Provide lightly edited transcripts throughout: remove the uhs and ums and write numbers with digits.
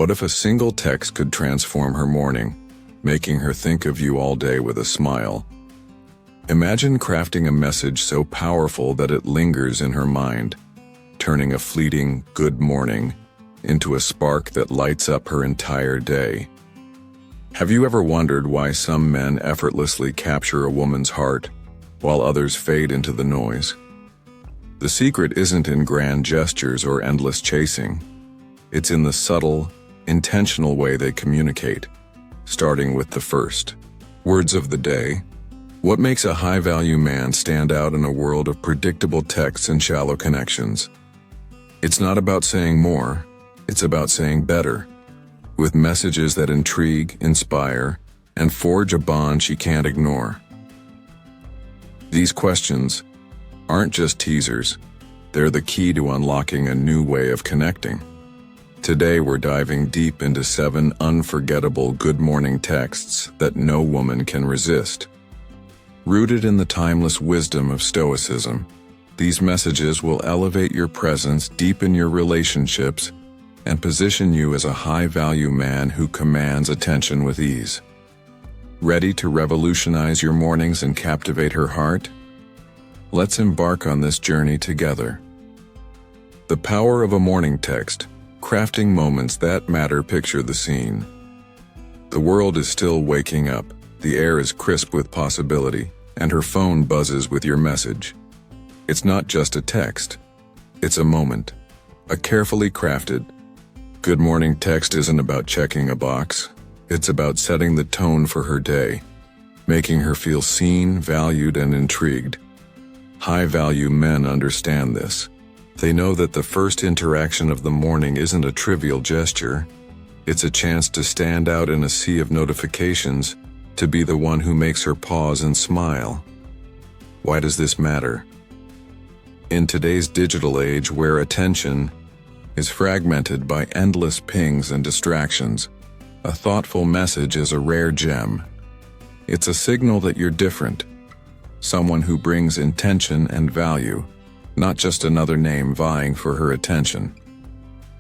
What if a single text could transform her morning, making her think of you all day with a smile? Imagine crafting a message so powerful that it lingers in her mind, turning a fleeting "good morning" into a spark that lights up her entire day. Have you ever wondered why some men effortlessly capture a woman's heart, while others fade into the noise? The secret isn't in grand gestures or endless chasing. It's in the subtle, intentional way they communicate, starting with the first words of the day. What makes a high-value man stand out in a world of predictable texts and shallow connections? It's not about saying more, it's about saying better, with messages that intrigue, inspire, and forge a bond she can't ignore. These questions aren't just teasers, they're the key to unlocking a new way of connecting. Today we're diving deep into 7 unforgettable good morning texts that no woman can resist. Rooted in the timeless wisdom of Stoicism, these messages will elevate your presence, deepen your relationships, and position you as a high-value man who commands attention with ease. Ready to revolutionize your mornings and captivate her heart? Let's embark on this journey together. The power of a morning text, crafting moments that matter. Picture the scene. The world is still waking up, the air is crisp with possibility, and her phone buzzes with your message. It's not just a text, it's a moment. A carefully crafted, good morning text isn't about checking a box, it's about setting the tone for her day, making her feel seen, valued, and intrigued. High-value men understand this. They know that the first interaction of the morning isn't a trivial gesture. It's a chance to stand out in a sea of notifications, to be the one who makes her pause and smile. Why does this matter? In today's digital age where attention is fragmented by endless pings and distractions, a thoughtful message is a rare gem. It's a signal that you're different, someone who brings intention and value, not just another name vying for her attention.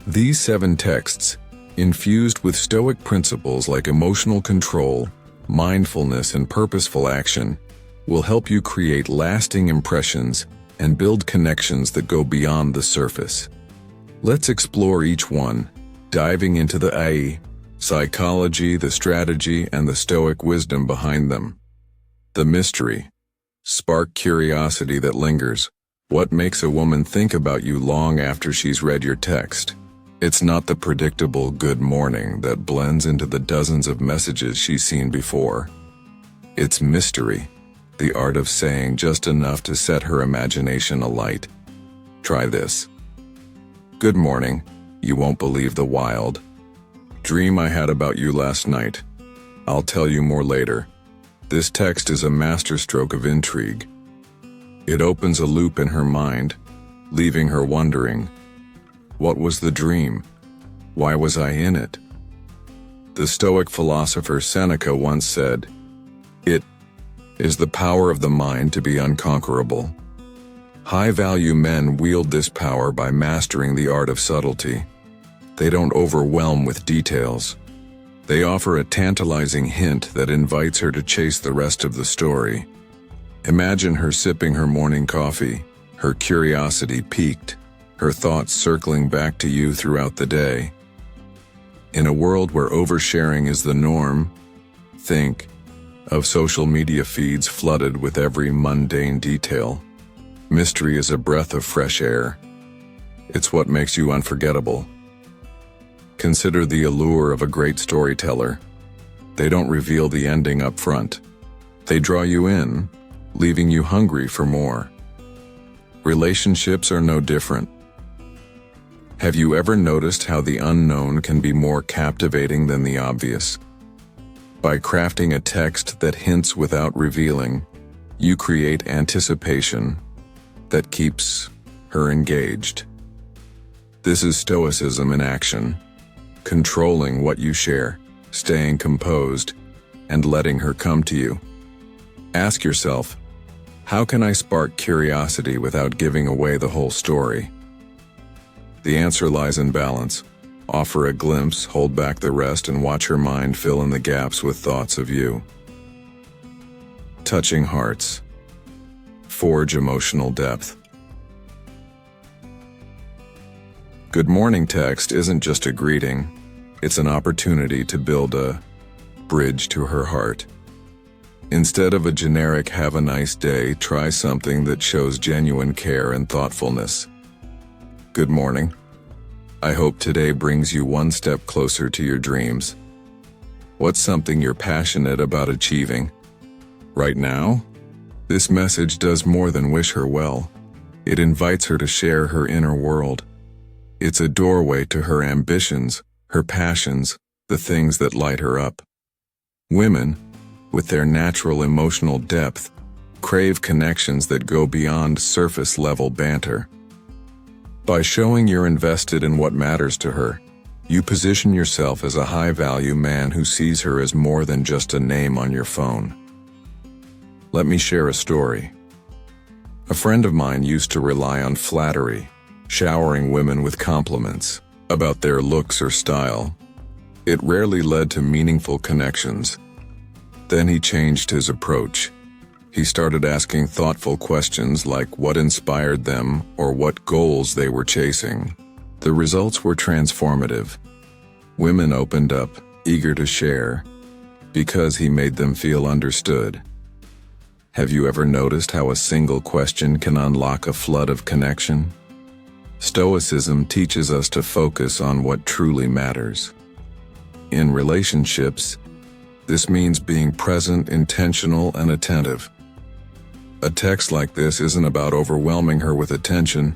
These 7 texts, infused with Stoic principles like emotional control, mindfulness, and purposeful action, will help you create lasting impressions and build connections that go beyond the surface. Let's explore each one, diving into the psychology, the strategy, and the Stoic wisdom behind them. The mystery. Spark curiosity that lingers. What makes a woman think about you long after she's read your text? It's not the predictable good morning that blends into the dozens of messages she's seen before. It's mystery, the art of saying just enough to set her imagination alight. Try this. Good morning. You won't believe the wild dream I had about you last night. I'll tell you more later. This text is a masterstroke of intrigue. It opens a loop in her mind, leaving her wondering, what was the dream? Why was I in it? The Stoic philosopher Seneca once said, "It is the power of the mind to be unconquerable." High-value men wield this power by mastering the art of subtlety. They don't overwhelm with details. They offer a tantalizing hint that invites her to chase the rest of the story. Imagine her sipping her morning coffee, her curiosity piqued, her thoughts circling back to you throughout the day. In a world where oversharing is the norm, think of social media feeds flooded with every mundane detail. Mystery is a breath of fresh air. It's what makes you unforgettable. Consider the allure of a great storyteller. They don't reveal the ending up front. They draw you in, leaving you hungry for more. Relationships are no different. Have you ever noticed how the unknown can be more captivating than the obvious? By crafting a text that hints without revealing, you create anticipation that keeps her engaged. This is Stoicism in action. Controlling what you share, staying composed, and letting her come to you. Ask yourself, how can I spark curiosity without giving away the whole story? The answer lies in balance. Offer a glimpse, hold back the rest, and watch her mind fill in the gaps with thoughts of you. Touching hearts. Forge emotional depth. Good morning text isn't just a greeting, it's an opportunity to build a bridge to her heart. Instead of a generic "have a nice day," try something that shows genuine care and thoughtfulness. Good morning. I hope today brings you one step closer to your dreams. What's something you're passionate about achieving? Right now? This message does more than wish her well. It invites her to share her inner world. It's a doorway to her ambitions, her passions, the things that light her up. Women, with their natural emotional depth, crave connections that go beyond surface-level banter. By showing you're invested in what matters to her, you position yourself as a high-value man who sees her as more than just a name on your phone. Let me share a story. A friend of mine used to rely on flattery, showering women with compliments about their looks or style. It rarely led to meaningful connections. Then he changed his approach. He started asking thoughtful questions like what inspired them or what goals they were chasing. The results were transformative. Women opened up, eager to share, because he made them feel understood. Have you ever noticed how a single question can unlock a flood of connection? Stoicism teaches us to focus on what truly matters. In relationships, this means being present, intentional, and attentive. A text like this isn't about overwhelming her with attention.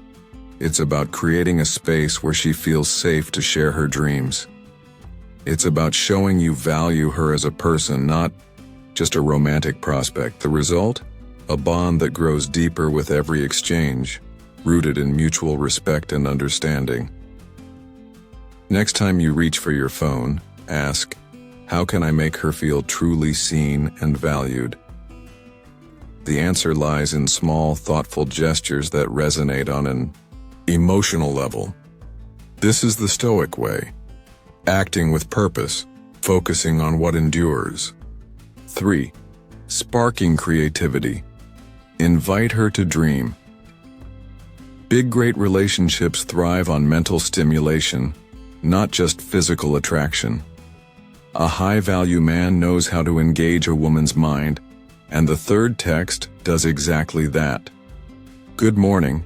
It's about creating a space where she feels safe to share her dreams. It's about showing you value her as a person, not just a romantic prospect. The result? A bond that grows deeper with every exchange, rooted in mutual respect and understanding. Next time you reach for your phone, ask, how can I make her feel truly seen and valued? The answer lies in small, thoughtful gestures that resonate on an emotional level. This is the Stoic way. Acting with purpose, focusing on what endures. 3. Sparking creativity. Invite her to dream. Big, great relationships thrive on mental stimulation, not just physical attraction. A high-value man knows how to engage a woman's mind, and the third text does exactly that. Good morning.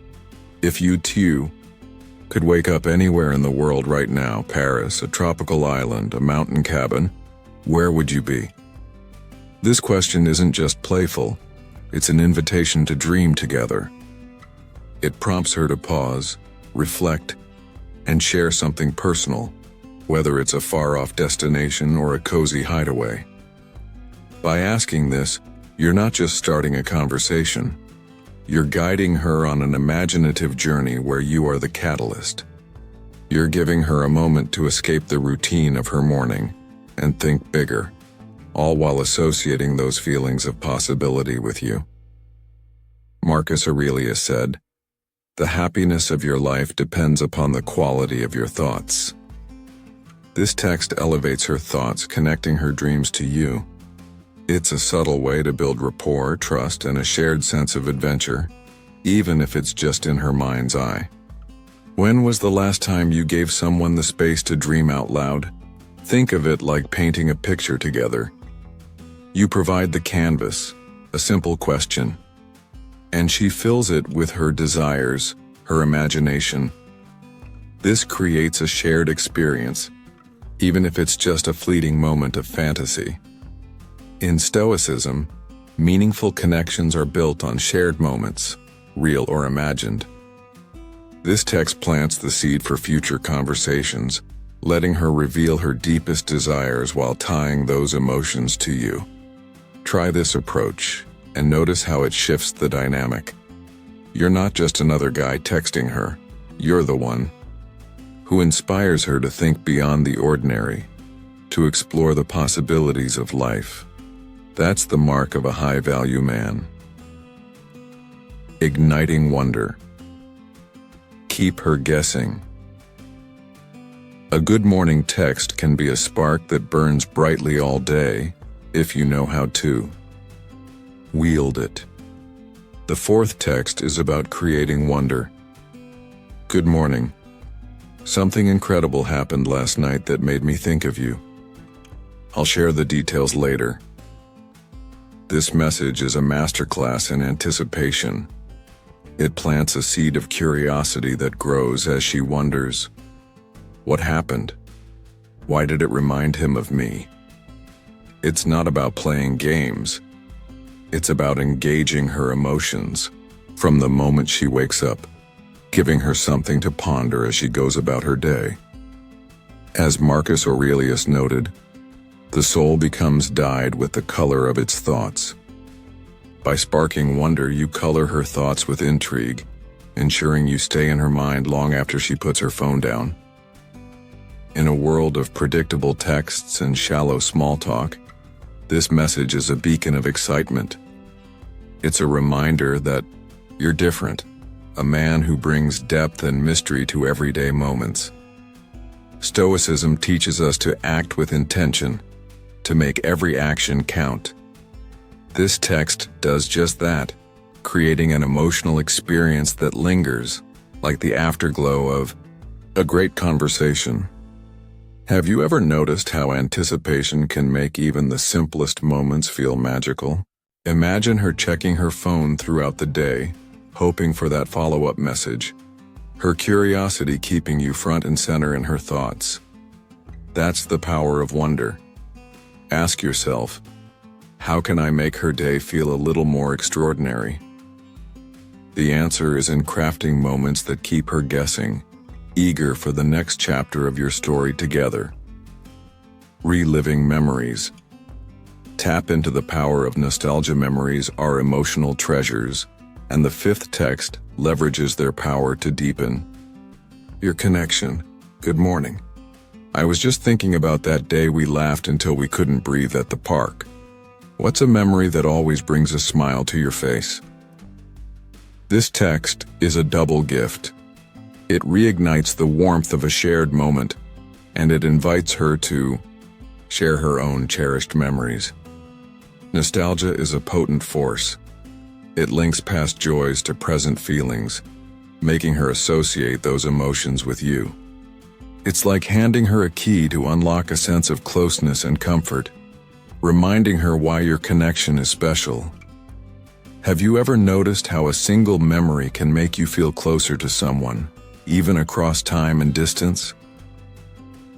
If you too could wake up anywhere in the world right now, Paris, a tropical island, a mountain cabin, where would you be? This question isn't just playful, it's an invitation to dream together. It prompts her to pause, reflect, and share something personal, whether it's a far-off destination or a cozy hideaway. By asking this, you're not just starting a conversation. You're guiding her on an imaginative journey where you are the catalyst. You're giving her a moment to escape the routine of her morning and think bigger, all while associating those feelings of possibility with you. Marcus Aurelius said, "The happiness of your life depends upon the quality of your thoughts." This text elevates her thoughts, connecting her dreams to you. It's a subtle way to build rapport, trust, and a shared sense of adventure, even if it's just in her mind's eye. When was the last time you gave someone the space to dream out loud? Think of it like painting a picture together. You provide the canvas, a simple question, and she fills it with her desires, her imagination. This creates a shared experience, even if it's just a fleeting moment of fantasy. In Stoicism, meaningful connections are built on shared moments, real or imagined. This text plants the seed for future conversations, letting her reveal her deepest desires while tying those emotions to you. Try this approach, and notice how it shifts the dynamic. You're not just another guy texting her, you're the one who inspires her to think beyond the ordinary, to explore the possibilities of life. That's the mark of a high-value man. Igniting wonder. Keep her guessing. A good morning text can be a spark that burns brightly all day, if you know how to wield it. The fourth text is about creating wonder. Good morning. Something incredible happened last night that made me think of you. I'll share the details later. This message is a masterclass in anticipation. It plants a seed of curiosity that grows as she wonders, what happened? Why did it remind him of me? It's not about playing games. It's about engaging her emotions from the moment she wakes up, giving her something to ponder as she goes about her day. As Marcus Aurelius noted, the soul becomes dyed with the color of its thoughts. By sparking wonder, you color her thoughts with intrigue, ensuring you stay in her mind long after she puts her phone down. In a world of predictable texts and shallow small talk, this message is a beacon of excitement. It's a reminder that you're different, a man who brings depth and mystery to everyday moments. Stoicism teaches us to act with intention, to make every action count. This text does just that, creating an emotional experience that lingers, like the afterglow of a great conversation. Have you ever noticed how anticipation can make even the simplest moments feel magical? Imagine her checking her phone throughout the day, hoping for that follow-up message, her curiosity keeping you front and center in her thoughts. That's the power of wonder. Ask yourself, how can I make her day feel a little more extraordinary? The answer is in crafting moments that keep her guessing, eager for the next chapter of your story together. Reliving memories. Tap into the power of nostalgia. Memories are emotional treasures, and the fifth text leverages their power to deepen your connection. Good morning. I was just thinking about that day we laughed until we couldn't breathe at the park. What's a memory that always brings a smile to your face? This text is a double gift. It reignites the warmth of a shared moment, and it invites her to share her own cherished memories. Nostalgia is a potent force. It links past joys to present feelings, making her associate those emotions with you. It's like handing her a key to unlock a sense of closeness and comfort, reminding her why your connection is special. Have you ever noticed how a single memory can make you feel closer to someone, even across time and distance?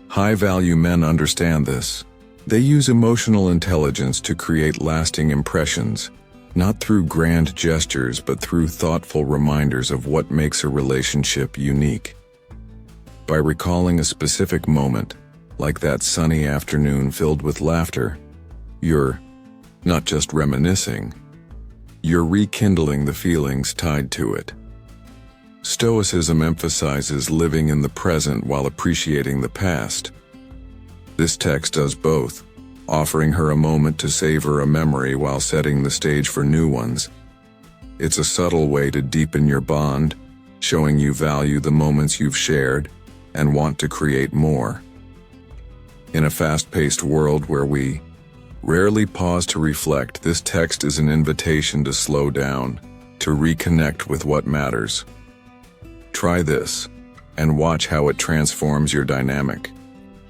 High-value men understand this. They use emotional intelligence to create lasting impressions, not through grand gestures but through thoughtful reminders of what makes a relationship unique. By recalling a specific moment, like that sunny afternoon filled with laughter, you're not just reminiscing, you're rekindling the feelings tied to it. Stoicism emphasizes living in the present while appreciating the past. This text does both, offering her a moment to savor a memory while setting the stage for new ones. It's a subtle way to deepen your bond, showing you value the moments you've shared and want to create more. In a fast-paced world where we rarely pause to reflect, this text is an invitation to slow down, to reconnect with what matters. Try this, and watch how it transforms your dynamic.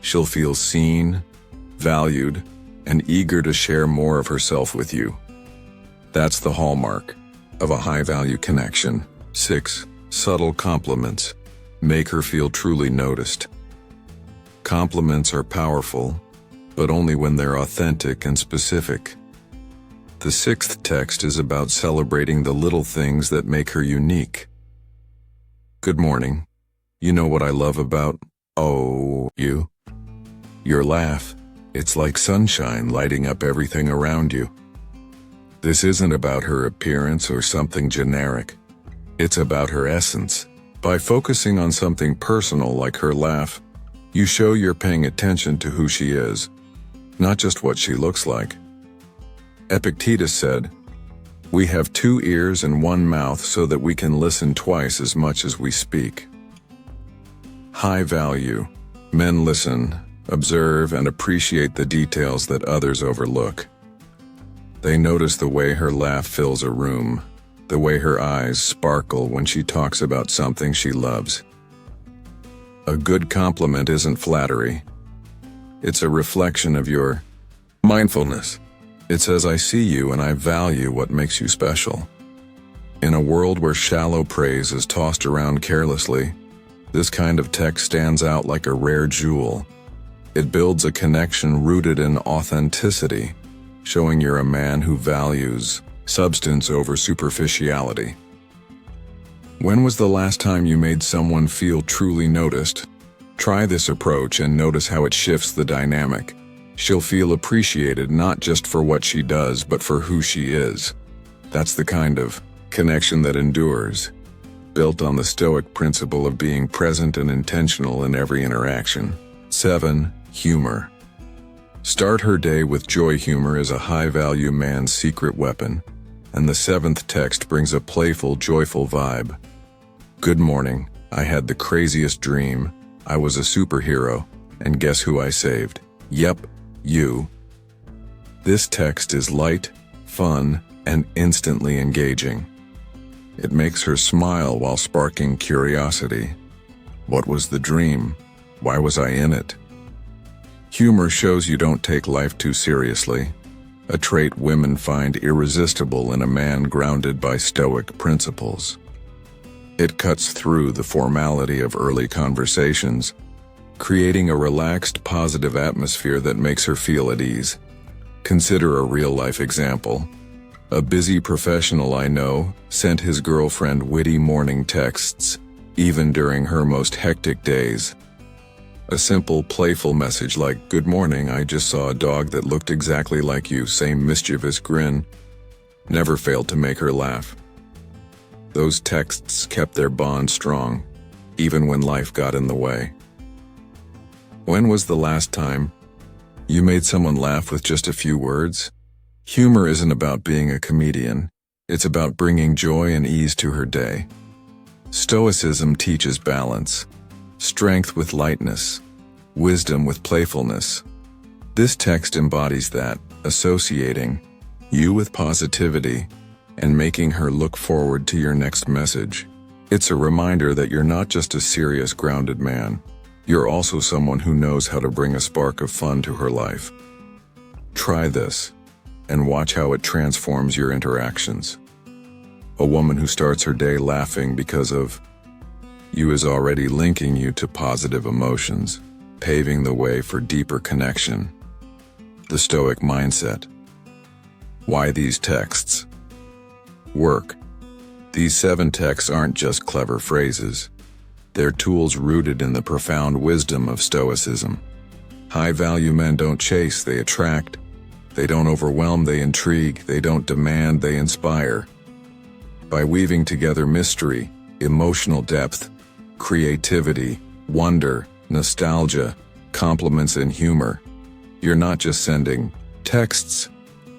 She'll feel seen, valued, and eager to share more of herself with you. That's the hallmark of a high-value connection. 6. Subtle compliments. Make her feel truly noticed. Compliments are powerful, but only when they're authentic and specific. The sixth text is about celebrating the little things that make her unique. Good morning. You know what I love about, you? Your laugh. It's like sunshine lighting up everything around you. This isn't about her appearance or something generic. It's about her essence. By focusing on something personal like her laugh, you show you're paying attention to who she is, not just what she looks like. Epictetus said, "We have 2 ears and 1 mouth so that we can listen twice as much as we speak." High value. Men listen, observe, and appreciate the details that others overlook. They notice the way her laugh fills a room, the way her eyes sparkle when she talks about something she loves. A good compliment isn't flattery. It's a reflection of your mindfulness. It says, "I see you and I value what makes you special." In a world where shallow praise is tossed around carelessly, this kind of text stands out like a rare jewel. It builds a connection rooted in authenticity, showing you're a man who values substance over superficiality. When was the last time you made someone feel truly noticed? Try this approach and notice how it shifts the dynamic. She'll feel appreciated not just for what she does, but for who she is. That's the kind of connection that endures, built on the Stoic principle of being present and intentional in every interaction. 7. Humor. Start her day with joy. Humor is a high-value man's secret weapon, and the 7th text brings a playful, joyful vibe. "Good morning. I had the craziest dream. I was a superhero, and guess who I saved? Yep, you." This text is light, fun, and instantly engaging. It makes her smile while sparking curiosity. What was the dream? Why was I in it? Humor shows you don't take life too seriously, a trait women find irresistible in a man grounded by Stoic principles. It cuts through the formality of early conversations, creating a relaxed, positive atmosphere that makes her feel at ease. Consider a real-life example. A busy professional I know sent his girlfriend witty morning texts, even during her most hectic days. A simple, playful message like, "Good morning, I just saw a dog that looked exactly like you," same mischievous grin, never failed to make her laugh. Those texts kept their bond strong, even when life got in the way. When was the last time you made someone laugh with just a few words? Humor isn't about being a comedian. It's about bringing joy and ease to her day. Stoicism teaches balance, strength with lightness, wisdom with playfulness. This text embodies that, associating you with positivity and making her look forward to your next message. It's a reminder that you're not just a serious, grounded man. You're also someone who knows how to bring a spark of fun to her life. Try this, and watch how it transforms your interactions. A woman who starts her day laughing because of you is already linking you to positive emotions, paving the way for deeper connection. The Stoic mindset. Why these texts work? These 7 texts aren't just clever phrases. They're tools rooted in the profound wisdom of Stoicism. High-value men don't chase, they attract. They don't overwhelm, they intrigue. They don't demand, they inspire. By weaving together mystery, emotional depth, creativity, wonder, nostalgia, compliments, and humor, you're not just sending texts,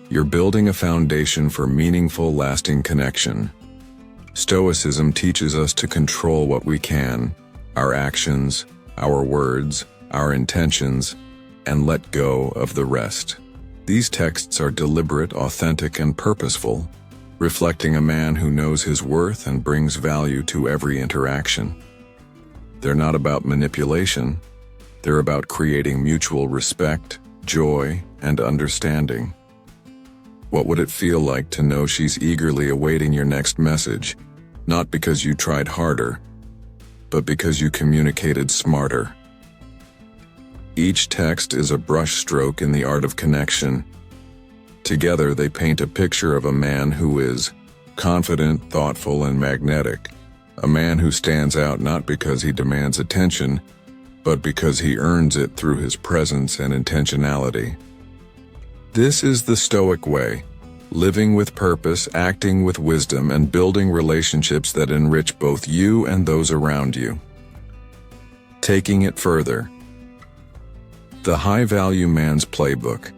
you're building a foundation for meaningful, lasting connection. Stoicism teaches us to control what we can, our actions, our words, our intentions, and let go of the rest. These texts are deliberate, authentic, and purposeful, reflecting a man who knows his worth and brings value to every interaction. They're not about manipulation. They're about creating mutual respect, joy, and understanding. What would it feel like to know she's eagerly awaiting your next message, not because you tried harder, but because you communicated smarter? Each text is a brushstroke in the art of connection. Together, they paint a picture of a man who is confident, thoughtful, and magnetic. A man who stands out not because he demands attention, but because he earns it through his presence and intentionality. This is the Stoic way, living with purpose, acting with wisdom, and building relationships that enrich both you and those around you. Taking it further. The High-Value Man's Playbook.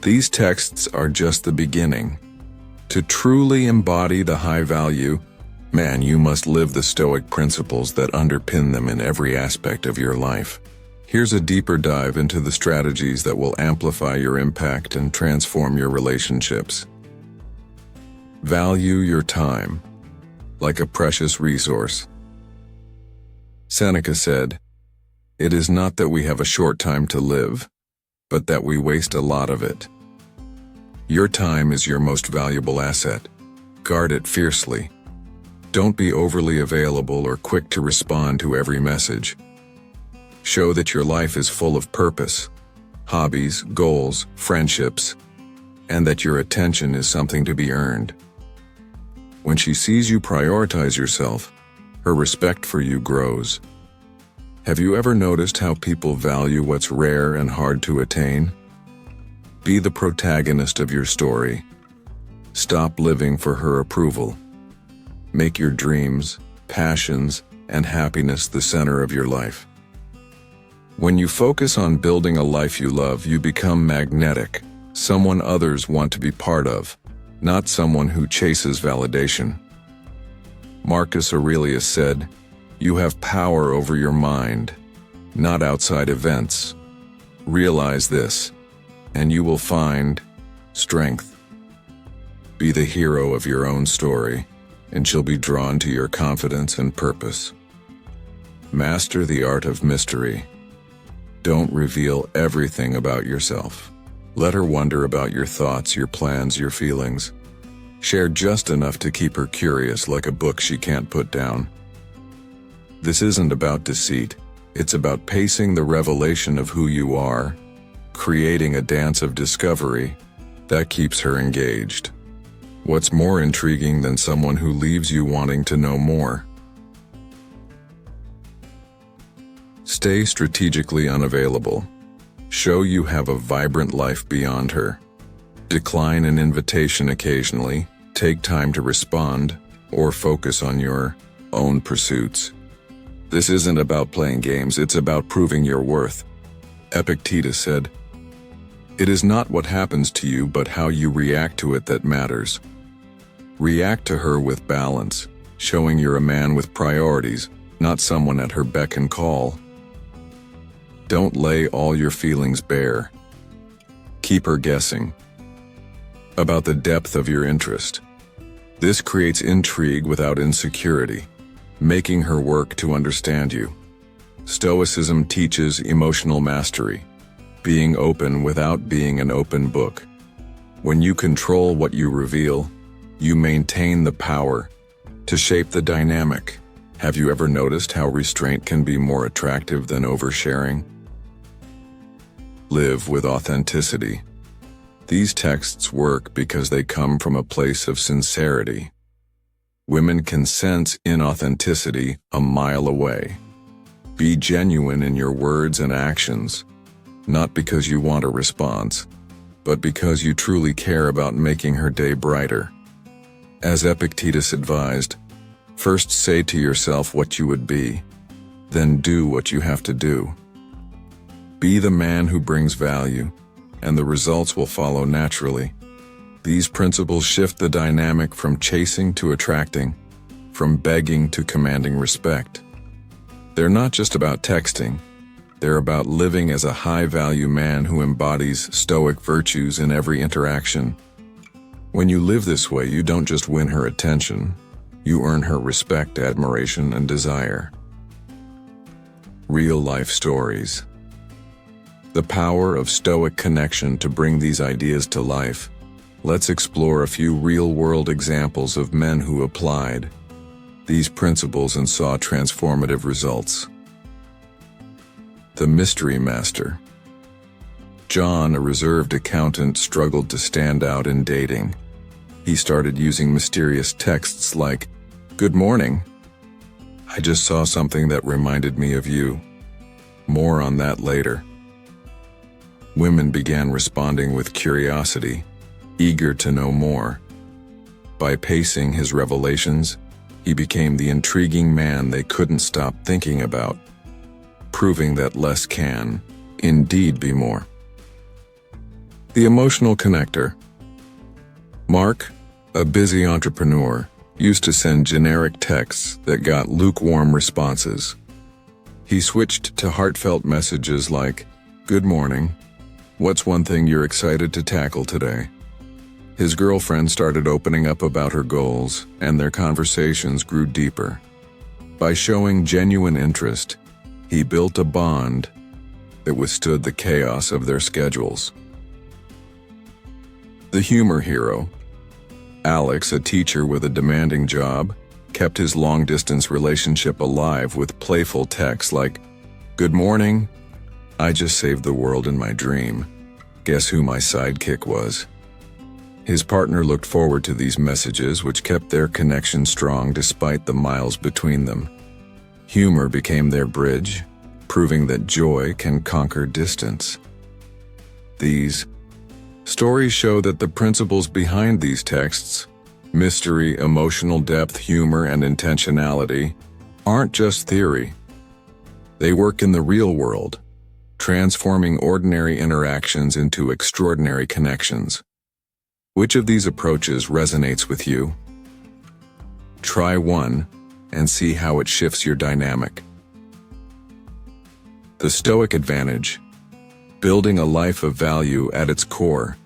These texts are just the beginning. To truly embody the high-value man, you must live the Stoic principles that underpin them in every aspect of your life. Here's a deeper dive into the strategies that will amplify your impact and transform your relationships. Value your time like a precious resource. Seneca said, "It is not that we have a short time to live, but that we waste a lot of it." Your time is your most valuable asset. Guard it fiercely. Don't be overly available or quick to respond to every message. Show that your life is full of purpose, hobbies, goals, friendships, and that your attention is something to be earned. When she sees you prioritize yourself, her respect for you grows. Have you ever noticed how people value what's rare and hard to attain? Be the protagonist of your story. Stop living for her approval. Make your dreams, passions, and happiness the center of your life. When you focus on building a life you love, you become magnetic, someone others want to be part of, not someone who chases validation. Marcus Aurelius said, "You have power over your mind, not outside events. Realize this, and you will find strength." Be the hero of your own story, and she'll be drawn to your confidence and purpose. Master the art of mystery. Don't reveal everything about yourself. Let her wonder about your thoughts, your plans, your feelings. Share just enough to keep her curious, like a book she can't put down. This isn't about deceit. It's about pacing the revelation of who you are, creating a dance of discovery that keeps her engaged. What's more intriguing than someone who leaves you wanting to know more? Stay strategically unavailable. Show you have a vibrant life beyond her. Decline an invitation occasionally, take time to respond, or focus on your own pursuits. This isn't about playing games, it's about proving your worth. Epictetus said, "It is not what happens to you, but how you react to it that matters." React to her with balance, showing you're a man with priorities, not someone at her beck and call. Don't lay all your feelings bare. Keep her guessing about the depth of your interest. This creates intrigue without insecurity, making her work to understand you. Stoicism teaches emotional mastery, being open without being an open book. When you control what you reveal, you maintain the power to shape the dynamic. Have you ever noticed how restraint can be more attractive than oversharing? Live with authenticity. These texts work because they come from a place of sincerity. Women can sense inauthenticity a mile away. Be genuine in your words and actions, not because you want a response, but because you truly care about making her day brighter. As Epictetus advised, first say to yourself what you would be, then do what you have to do. Be the man who brings value, and the results will follow naturally. These principles shift the dynamic from chasing to attracting, from begging to commanding respect. They're not just about texting, they're about living as a high-value man who embodies Stoic virtues in every interaction. When you live this way, you don't just win her attention, you earn her respect, admiration, and desire. Real-life stories. The power of Stoic connection to bring these ideas to life. Let's explore a few real-world examples of men who applied these principles and saw transformative results. The Mystery Master. John, a reserved accountant, struggled to stand out in dating. He started using mysterious texts like, "Good morning. I just saw something that reminded me of you. More on that later." Women began responding with curiosity, eager to know more. By pacing his revelations, he became the intriguing man they couldn't stop thinking about, proving that less can, indeed, be more. The Emotional Connector. Mark, a busy entrepreneur, used to send generic texts that got lukewarm responses. He switched to heartfelt messages like, "Good morning. What's one thing you're excited to tackle today?" His girlfriend started opening up about her goals, and their conversations grew deeper. By showing genuine interest, he built a bond that withstood the chaos of their schedules. The humor hero. Alex, a teacher with a demanding job, kept his long-distance relationship alive with playful texts like, "Good morning. I just saved the world in my dream. Guess who my sidekick was?" His partner looked forward to these messages, which kept their connection strong despite the miles between them. Humor became their bridge, proving that joy can conquer distance. These stories show that the principles behind these texts, mystery, emotional depth, humor, and intentionality, aren't just theory. They work in the real world, transforming ordinary interactions into extraordinary connections. Which of these approaches resonates with you? Try one and see how it shifts your dynamic. The Stoic advantage. Building a life of value at its core.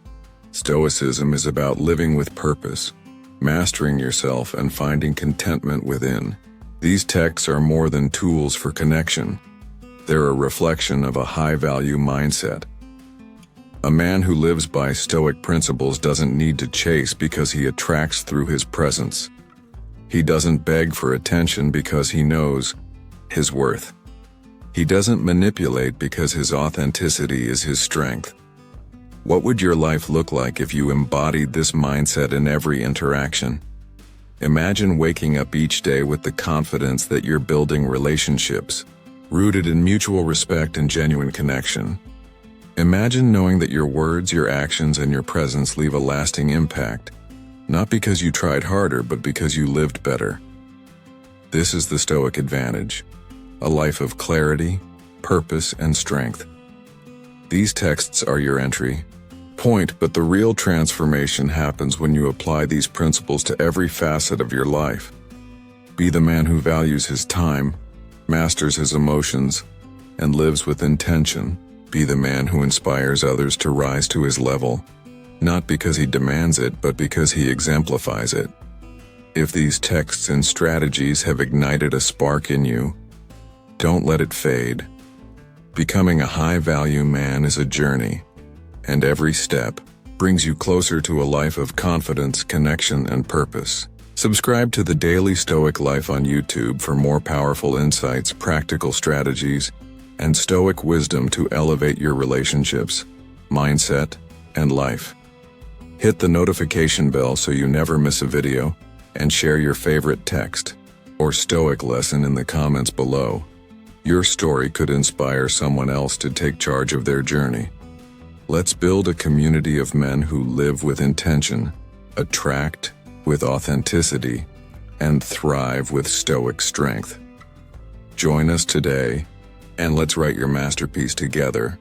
Stoicism is about living with purpose, mastering yourself, and finding contentment within. These texts are more than tools for connection. They're a reflection of a high-value mindset. A man who lives by Stoic principles doesn't need to chase because he attracts through his presence. He doesn't beg for attention because he knows his worth. He doesn't manipulate because his authenticity is his strength. What would your life look like if you embodied this mindset in every interaction? Imagine waking up each day with the confidence that you're building relationships, rooted in mutual respect and genuine connection. Imagine knowing that your words, your actions, and your presence leave a lasting impact, not because you tried harder, but because you lived better. This is the Stoic advantage, a life of clarity, purpose, and strength. These texts are your entry point, but the real transformation happens when you apply these principles to every facet of your life. Be the man who values his time, masters his emotions, and lives with intention. Be the man who inspires others to rise to his level, not because he demands it, but because he exemplifies it. If these texts and strategies have ignited a spark in you, don't let it fade. Becoming a high-value man is a journey, and every step brings you closer to a life of confidence, connection, and purpose. Subscribe to the Daily Stoic Life on YouTube for more powerful insights, practical strategies, and Stoic wisdom to elevate your relationships, mindset, and life. Hit the notification bell so you never miss a video, and share your favorite text or Stoic lesson in the comments below. Your story could inspire someone else to take charge of their journey. Let's build a community of men who live with intention, attract with authenticity, and thrive with Stoic strength. Join us today, and let's write your masterpiece together.